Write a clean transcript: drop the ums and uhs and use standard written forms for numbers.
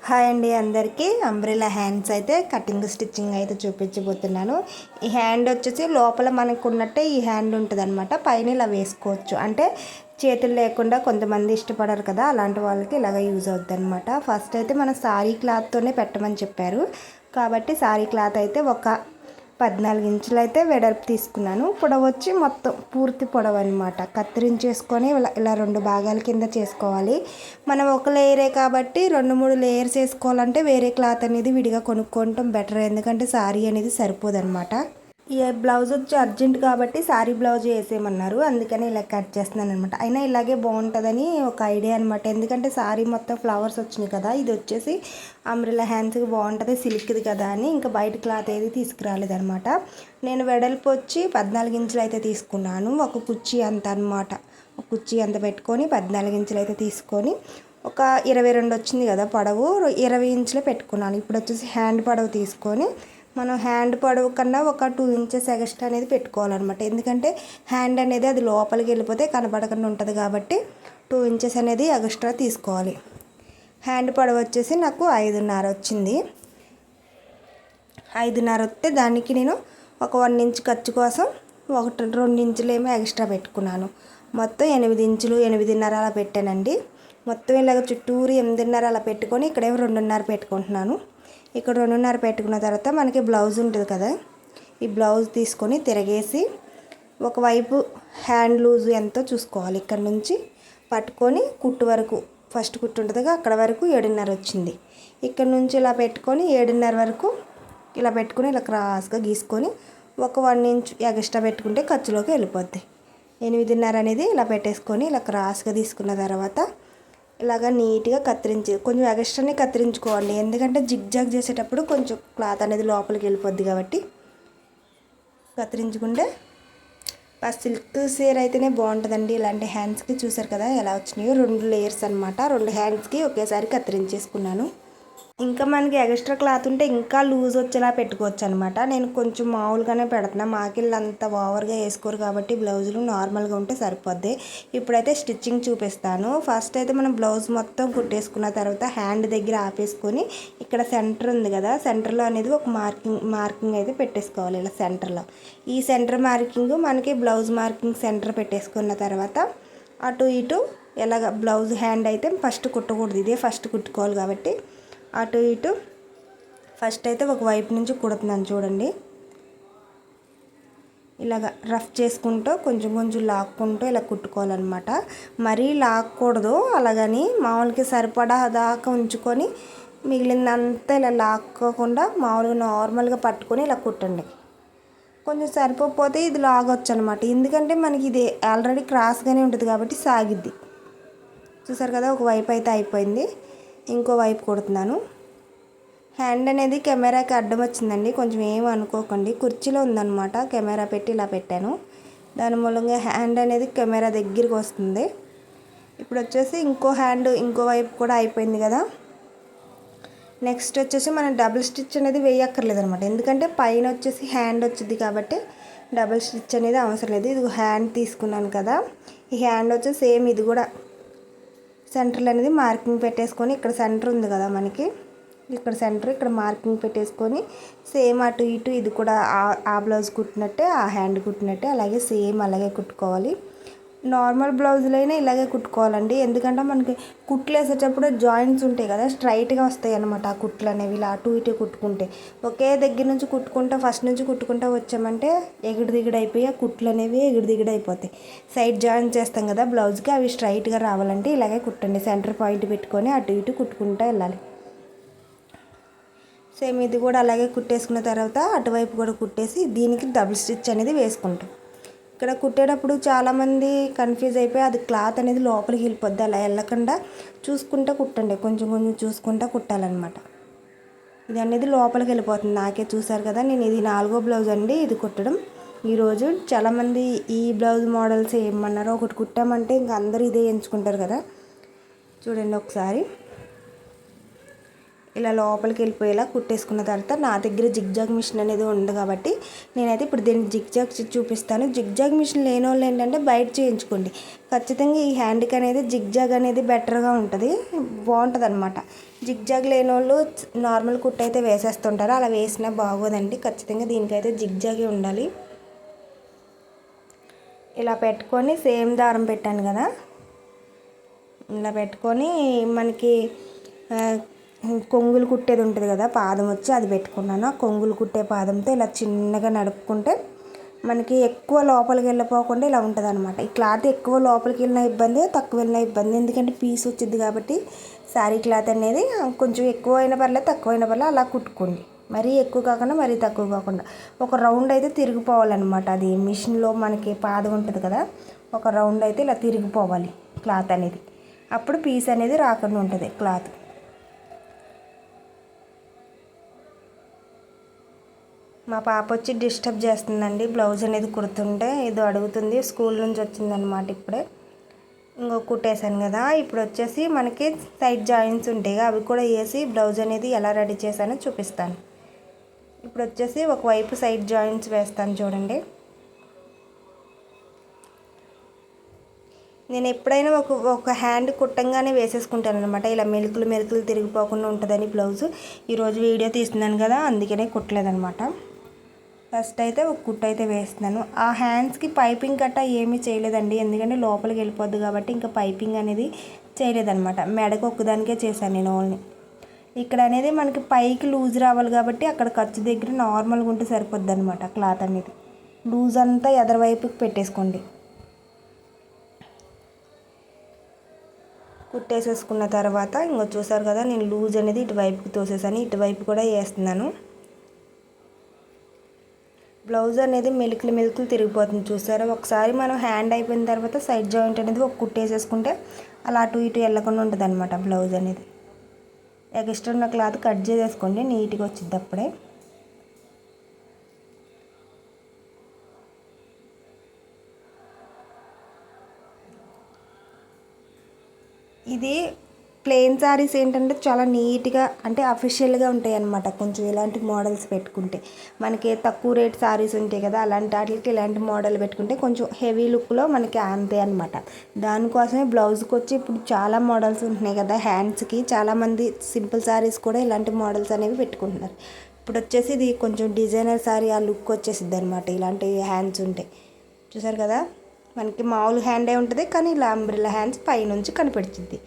Hi అండి అందరికీ. Umbrella hands అయితే కటింగ్ స్టిచ్చింగ్ అయితే చూపించబోతున్నాను. ఈ హ్యాండ్ వచ్చేసి లోపల మనకు ఉన్నట్టే ఈ హ్యాండ్ ఉంటుంది అనమాట. పైన ఇలా వేసుకోవచ్చు. అంటే చేతులు లేకుండా కొంతమంది ఇష్టపడరు కదా, అలాంటి వాళ్ళకి ఇలాగ యూజ్ అవుతుంది అనమాట. ఫస్ట్ అయితే మన సారీ క్లాత్తోనే పెట్టమని చెప్పారు కాబట్టి సారీ క్లాత్ అయితే ఒక 14 ఇంచులు అయితే వెడల్పు తీసుకున్నాను. పొడవు వచ్చి మొత్తం పూర్తి పొడవు అనమాట. కత్తిరించేసుకొని ఇలా 2 భాగాల కింద చేసుకోవాలి. మనం ఒక లేయరే కాబట్టి 2-3 లేయర్స్ వేసుకోవాలంటే వేరే క్లాత్ అనేది విడిగా కొనుక్కోవటం బెటర్. ఎందుకంటే సారీ అనేది సరిపోదన్నమాట. ఈ బ్లౌజ్ వచ్చి అర్జెంట్ కాబట్టి సారీ బ్లౌజ్ వేసేయమన్నారు, అందుకని ఇలా కట్ చేస్తున్నాను అనమాట. అయినా ఇలాగే బాగుంటుందని ఒక ఐడియా అనమాట. ఎందుకంటే సారీ మొత్తం ఫ్లవర్స్ వచ్చినాయి కదా, ఇది వచ్చేసి అంబ్రెలా హ్యాండ్స్కి బాగుంటుంది, సిల్క్ది కదా అని ఇంకా బయట క్లాత్ ఏది తీసుకురాలేదనమాట. నేను వెడల్పు వచ్చి 14 ఇంచులు అయితే తీసుకున్నాను. ఒక కుర్చీ అంత అనమాట. ఒక కుర్చీ అంత పెట్టుకొని 14 ఇంచులు అయితే తీసుకొని ఒక 22 వచ్చింది కదా పొడవు, 20 ఇంచులు పెట్టుకున్నాను. ఇప్పుడు వచ్చేసి హ్యాండ్ పొడవు తీసుకొని మనం హ్యాండ్ పొడవు కన్నా ఒక 2 ఇంచెస్ ఎక్స్ట్రా అనేది పెట్టుకోవాలన్నమాట. ఎందుకంటే హ్యాండ్ అనేది అది లోపలికి వెళ్ళిపోతే కనపడకుండా ఉంటుంది కాబట్టి 2 ఇంచెస్ అనేది ఎక్స్ట్రా తీసుకోవాలి. హ్యాండ్ పొడవు వచ్చేసి నాకు 5.5 వచ్చింది. 5.5 వస్తే దానికి నేను ఒక 1 ఇంచ్ ఖర్చు కోసం 2 ఇంచులు ఏమో ఎక్స్ట్రా పెట్టుకున్నాను. మొత్తం 8 ఇంచులు 8.5 అలా పెట్టానండి. మొత్తం ఇలాగ చుట్టూరు 8.5 అలా పెట్టుకొని ఇక్కడేమో 2.5 పెట్టుకుంటున్నాను. ఇక్కడ 2.5 పెట్టుకున్న తర్వాత మనకి బ్లౌజ్ ఉంటుంది కదా, ఈ బ్లౌజ్ తీసుకొని తిరగేసి ఒకవైపు హ్యాండ్ లూజ్ ఎంతో చూసుకోవాలి. ఇక్కడ నుంచి పట్టుకొని కుట్టు వరకు, ఫస్ట్ కుట్టు ఉంటుంది అక్కడ వరకు 7.5 వచ్చింది. ఇక్కడ నుంచి ఇలా పెట్టుకొని 7.5 వరకు ఇలా పెట్టుకొని ఇలా క్రాస్గా గీసుకొని ఒక 1 ఇంచ్ ఎక్స్ట్రా పెట్టుకుంటే ఖర్చులోకి వెళ్ళిపోద్ది. 8.5 అనేది ఇలా పెట్టేసుకొని ఇలా క్రాస్గా తీసుకున్న తర్వాత ఇలాగ నీట్గా కొంచెం ఎక్స్ట్రానే కత్తిరించుకోవాలి. ఎందుకంటే జిగ్జాగ్ చేసేటప్పుడు కొంచెం క్లాత్ అనేది లోపలికి వెళ్ళిపోద్ది కాబట్టి కత్తిరించుకుంటే సిల్క్ సీర అయితేనే బాగుంటుందండి. ఇలాంటి హ్యాండ్స్కి చూసారు కదా ఎలా వచ్చినాయో, 2 లేయర్స్ అనమాట. 2 హ్యాండ్స్కి ఒకేసారి కత్తిరించేసుకున్నాను. ఇంకా మనకి ఎక్స్ట్రా క్లాత్ ఉంటే ఇంకా లూజ్ వచ్చేలా పెట్టుకోవచ్చు అనమాట. నేను కొంచెం మామూలుగానే పెడుతున్నా, మాకిళ్ళు అంత ఓవర్గా వేసుకోరు కాబట్టి బ్లౌజులు నార్మల్గా ఉంటే సరిపోద్ది. ఇప్పుడైతే స్టిచ్చింగ్ చూపిస్తాను. ఫస్ట్ అయితే మనం బ్లౌజ్ మొత్తం కుట్టేసుకున్న తర్వాత హ్యాండ్ దగ్గర ఆపేసుకొని ఇక్కడ సెంటర్ ఉంది కదా, సెంటర్లో అనేది ఒక మార్కింగ్ అయితే పెట్టేసుకోవాలి. ఇలా సెంటర్లో ఈ సెంటర్ మార్కింగ్ మనకి బ్లౌజ్ మార్కింగ్ సెంటర్ పెట్టేసుకున్న తర్వాత అటు ఇటు ఎలాగ బ్లౌజ్ హ్యాండ్ అయితే ఫస్ట్ కుట్టకూడదు, ఇదే ఫస్ట్ కుట్టుకోవాలి కాబట్టి అటు ఇటు ఫస్ట్ అయితే ఒక వైపు నుంచి కుడుతున్నాను చూడండి. ఇలాగ రఫ్ చేసుకుంటూ కొంచెం కొంచెం లాక్కుంటూ ఇలా కుట్టుకోవాలన్నమాట. మరీ లాక్కూడదు, అలాగని మామూలుగా సరిపడా దాకా ఉంచుకొని మిగిలిందంతా ఇలా లాక్కోకుండా మామూలుగా నార్మల్గా పట్టుకొని ఇలా కుట్టండి. కొంచెం సరిపోతే ఇది లాగొచ్చు అనమాట. ఎందుకంటే మనకి ఇది ఆల్రెడీ క్రాస్గానే ఉంటుంది కాబట్టి సాగిద్ది. చూసారు కదా, ఒక వైపు అయితే అయిపోయింది, ఇంకో వైపు కుడుతున్నాను. హ్యాండ్ అనేది కెమెరాకి అడ్డం వచ్చిందండి, కొంచెం ఏం అనుకోకండి. కుర్చీలో ఉందన్నమాట, కెమెరా పెట్టి ఇలా పెట్టాను. దాని మూలంగా హ్యాండ్ అనేది కెమెరా దగ్గరికి వస్తుంది. ఇప్పుడు వచ్చేసి ఇంకో హ్యాండ్ ఇంకో వైపు కూడా అయిపోయింది కదా. నెక్స్ట్ వచ్చేసి మనం డబుల్ స్టిచ్ అనేది వేయక్కర్లేదు అనమాట. ఎందుకంటే పైన వచ్చేసి హ్యాండ్ వచ్చింది కాబట్టి డబుల్ స్టిచ్ అనేది అవసరం లేదు. ఇది హ్యాండ్ తీసుకున్నాను కదా, ఈ హ్యాండ్ వచ్చి సేమ్ ఇది కూడా సెంటర్లో అనేది మార్కింగ్ పెట్టేసుకొని ఇక్కడ సెంటర్ ఉంది కదా మనకి, ఇక్కడ సెంటర్ ఇక్కడ మార్కింగ్ పెట్టేసుకొని సేమ్ అటు ఇటు ఇది కూడా ఆ బ్లౌజ్ కుట్టినట్టే ఆ హ్యాండ్ కుట్టినట్టే అలాగే సేమ్ అలాగే కుట్టుకోవాలి. నార్మల్ బ్లౌజులైనా ఇలాగే కుట్టుకోవాలండి. ఎందుకంటే మనకి కుట్లు వేసేటప్పుడు జాయింట్స్ ఉంటాయి కదా, స్ట్రైట్గా వస్తాయి అన్నమాట. ఆ కుట్లు అనేవి ఇలా అటు ఇటు కుట్టుకుంటే ఒకే దగ్గర నుంచి కుట్టుకుంటా ఫస్ట్ నుంచి కుట్టుకుంటా వచ్చామంటే ఎగిడి దిగిడి అయిపోయి ఆ కుట్లు అనేవి ఎగిడి దిగిడి అయిపోతాయి. సైడ్ జాయింట్ చేస్తాం కదా బ్లౌజ్కి, అవి స్ట్రైట్గా రావాలంటే ఇలాగే కుట్టండి. సెంటర్ పాయింట్ పెట్టుకొని అటు ఇటు కుట్టుకుంటూ వెళ్ళాలి. సేమ్ ఇది కూడా అలాగే కుట్టేసుకున్న తర్వాత అటువైపు కూడా కుట్టేసి దీనికి డబుల్ స్టిచ్ అనేది వేసుకుంటాం. ఇక్కడ కుట్టేటప్పుడు చాలామంది కన్ఫ్యూజ్ అయిపోయి అది క్లాత్ అనేది లోపలికి వెళ్ళిపోద్ది. అలా వెళ్ళకుండా చూసుకుంటూ కుట్టండి, కొంచెం కొంచెం చూసుకుంటూ కుట్టాలన్నమాట. ఇది అనేది లోపలికి వెళ్ళిపోతుంది. నాకే చూసారు కదా, నేను ఇది 4వ బ్లౌజ్ అండి ఇది కుట్టడం. ఈరోజు చాలామంది ఈ బ్లౌజ్ మోడల్స్ ఏమన్నారో ఒకటి కుట్టామంటే ఇంకా అందరూ ఇదే ఎంచుకుంటారు కదా. చూడండి ఒకసారి ఇలా లోపలికి వెళ్ళిపోయేలా కుట్టేసుకున్న తర్వాత నా దగ్గర జిగ్జాగ్ మిషన్ అనేది ఉంది కాబట్టి నేనైతే ఇప్పుడు దీన్ని జిగ్జాగ్ చూపిస్తాను. జిగ్జాగ్ మిషన్ లేని వాళ్ళు ఏంటంటే బయట చేయించుకోండి. ఖచ్చితంగా ఈ హ్యాండ్కి అనేది జిగ్జాగ్ అనేది బెటర్గా ఉంటుంది, బాగుంటుంది అనమాట. జిగ్జాగ్ లేని వాళ్ళు నార్మల్ కుట్టు అయితే వేసేస్తుంటారు, అలా వేసినా బాగోదండి. ఖచ్చితంగా దీనికైతే జిగ్జాగే ఉండాలి. ఇలా పెట్టుకొని సేమ్ దారం పెట్టాను కదా, ఇలా పెట్టుకొని మనకి కొంగులు కుట్టేది ఉంటుంది కదా, పాదం వచ్చి అది పెట్టుకున్నాను. కొంగులు కుట్టే పాదంతో ఇలా చిన్నగా నడుపుకుంటే మనకి ఎక్కువ లోపలికి వెళ్ళిపోకుండా ఇలా ఉంటుంది అనమాట. ఈ క్లాత్ ఎక్కువ లోపలికి వెళ్ళిన ఇబ్బంది, తక్కువ వెళ్ళిన ఇబ్బంది, ఎందుకంటే పీస్ వచ్చింది కాబట్టి శారీ క్లాత్ అనేది కొంచెం ఎక్కువ అయినా పర్లేదు, తక్కువ అయినా పర్లేదు, అలా కుట్టుకోండి. మరీ ఎక్కువ కాకుండా మరీ తక్కువ కాకుండా ఒక రౌండ్ అయితే తిరిగిపోవాలన్నమాట. అది మిషన్లో మనకి పాదం ఉంటుంది కదా, ఒక రౌండ్ అయితే ఇలా తిరిగిపోవాలి క్లాత్ అనేది, అప్పుడు పీస్ అనేది రాకుండా ఉంటుంది క్లాత్. మా పాప వచ్చి డిస్టర్బ్ చేస్తుందండి, బ్లౌజ్ అనేది కుడుతుంటే ఏదో అడుగుతుంది. స్కూల్ నుంచి వచ్చిందనమాట ఇప్పుడే. ఇంకో కుట్టేశాను కదా, ఇప్పుడు వచ్చేసి మనకి సైడ్ జాయింట్స్ ఉంటాయి, అవి కూడా వేసి బ్లౌజ్ అనేది ఎలా రెడీ చేశానో చూపిస్తాను. ఇప్పుడు వచ్చేసి ఒకవైపు సైడ్ జాయింట్స్ వేస్తాను చూడండి. నేను ఎప్పుడైనా ఒక హ్యాండ్ కుట్టంగానే వేసేసుకుంటాను అనమాట, ఇలా మెలుకులు తిరిగిపోకుండా ఉంటుందని బ్లౌజు. ఈరోజు వీడియో తీస్తున్నాను కదా, అందుకనే కుట్టలేదనమాట. ఫస్ట్ అయితే ఒక కుట్టు అయితే వేస్తున్నాను. ఆ హ్యాండ్స్కి పైపింగ్ గట్టా ఏమీ చేయలేదండి, ఎందుకంటే లోపలికి వెళ్ళిపోద్ది కాబట్టి ఇంకా పైపింగ్ అనేది చేయలేదన్నమాట. మెడకు ఒక్కదానికే చేశాను నేను ఓన్లీ. ఇక్కడ అనేది మనకి పైకి లూజ్ రావాలి కాబట్టి అక్కడ ఖర్చు దగ్గర నార్మల్గా ఉంటే సరిపోద్ది అనమాట. క్లాత్ అనేది లూజ్ అంతా ఎదరవైపుకి పెట్టేసుకోండి. కుట్టేసేసుకున్న తర్వాత ఇంకో చూసారు కదా, నేను లూజ్ అనేది ఇటువైపుకి తోసేసాను, ఇటువైపు కూడా వేస్తున్నాను. బ్లౌజ్ అనేది మెలుకులు తిరిగిపోతుంది చూసారా. ఒకసారి మనం హ్యాండ్ అయిపోయిన తర్వాత సైడ్ జాయింట్ అనేది ఒక కుట్టేసేసుకుంటే అలా అటు ఇటు వెళ్ళకుండా ఉంటుంది అనమాట బ్లౌజ్ అనేది. ఎక్స్ట్రా ఉన్న క్లాత్ కట్ చేసేసుకోండి, నీట్గా వచ్చింది అప్పుడే. ఇది ప్లెయిన్ శారీస్ ఏంటంటే చాలా నీట్గా అంటే అఫీషియల్గా ఉంటాయి అన్నమాట. కొంచెం ఇలాంటి మోడల్స్ పెట్టుకుంటే మనకి తక్కువ రేట్ శారీస్ ఉంటాయి కదా, అలాంటి వాటికి ఇలాంటి మోడల్ పెట్టుకుంటే కొంచెం హెవీ లుక్లో మనకి అంతే అనమాట. దానికోసమే బ్లౌజ్కి వచ్చి ఇప్పుడు చాలా మోడల్స్ ఉంటున్నాయి కదా హ్యాండ్స్కి, చాలామంది సింపుల్ శారీస్ కూడా ఇలాంటి మోడల్స్ అనేవి పెట్టుకుంటున్నారు. ఇప్పుడు వచ్చేసి ఇది కొంచెం డిజైనర్ శారీ ఆ లుక్ వచ్చేసిద్ది అనమాట ఇలాంటి హ్యాండ్స్ ఉంటాయి. చూసారు కదా, మనకి మామూలు హ్యాండే ఉంటుంది కానీ ఇలా అంబ్రెల్లా హ్యాండ్స్ పైనుంచి కనిపెడుతుంది.